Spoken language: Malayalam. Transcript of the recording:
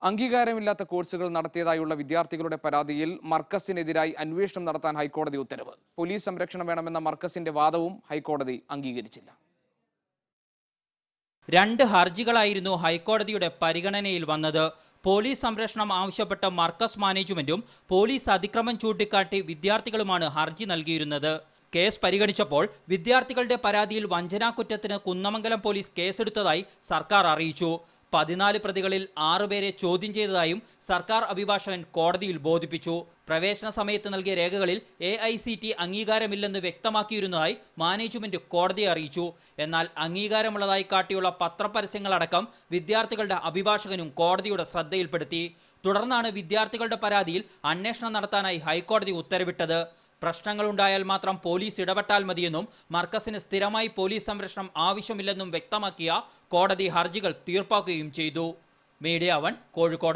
അംഗീകാരമില്ലാത്ത കോഴ്സുകൾ നടത്തിയതായുള്ള വിദ്യാർത്ഥികളുടെ പരാതിയിൽ മർക്കസിനെതിരായി അന്വേഷണം നടത്താൻ ഹൈക്കോടതി ഉത്തരവ്. പോലീസ് സംരക്ഷണം വേണമെന്ന മർക്കസിന്റെ വാദവും ഹൈക്കോടതി അംഗീകരിച്ചില്ല. 2 ഹർജികളായിരുന്നു ഹൈക്കോടതിയുടെ പരിഗണനയിൽ വന്നത്. പോലീസ് സംരക്ഷണം ആവശ്യപ്പെട്ട മർക്കസ് മാനേജ്മെന്റും പോലീസ് അതിക്രമം ചൂണ്ടിക്കാട്ടി വിദ്യാർത്ഥികളുമാണ് ഹർജി നൽകിയിരുന്നത്. കേസ് പരിഗണിച്ചപ്പോൾ വിദ്യാർത്ഥികളുടെ പരാതിയിൽ വഞ്ചനാക്കുറ്റത്തിന് കുന്നമംഗലം പോലീസ് കേസെടുത്തതായി സർക്കാർ അറിയിച്ചു. 14 പ്രതികളിൽ 6 പേരെ ചോദ്യം ചെയ്തതായും സർക്കാർ അഭിഭാഷകൻ കോടതിയിൽ ബോധിപ്പിച്ചു. പ്രവേശന സമയത്ത് നൽകിയ രേഖകളിൽ AICTE അംഗീകാരമില്ലെന്ന് വ്യക്തമാക്കിയിരുന്നതായി മാനേജ്മെന്റ് കോടതിയെ അറിയിച്ചു. എന്നാൽ അംഗീകാരമുള്ളതായി കാട്ടിയുള്ള പത്രപരസ്യങ്ങളടക്കം വിദ്യാർത്ഥികളുടെ അഭിഭാഷകനും കോടതിയുടെ ശ്രദ്ധയിൽപ്പെടുത്തി. തുടർന്നാണ് വിദ്യാർത്ഥികളുടെ പരാതിയിൽ അന്വേഷണം നടത്താനായി ഹൈക്കോടതി ഉത്തരവിട്ടത്. പ്രശ്നങ്ങളുണ്ടായാൽ മാത്രം പോലീസ് ഇടപെട്ടാൽ മതിയെന്നും മർക്കസിന് സ്ഥിരമായി പോലീസ് സംരക്ഷണം ആവശ്യമില്ലെന്നും വ്യക്തമാക്കിയ കോടതി ഹർജികൾ തീർപ്പാക്കുകയും ചെയ്തു. മീഡിയ 1 കോഴിക്കോട്.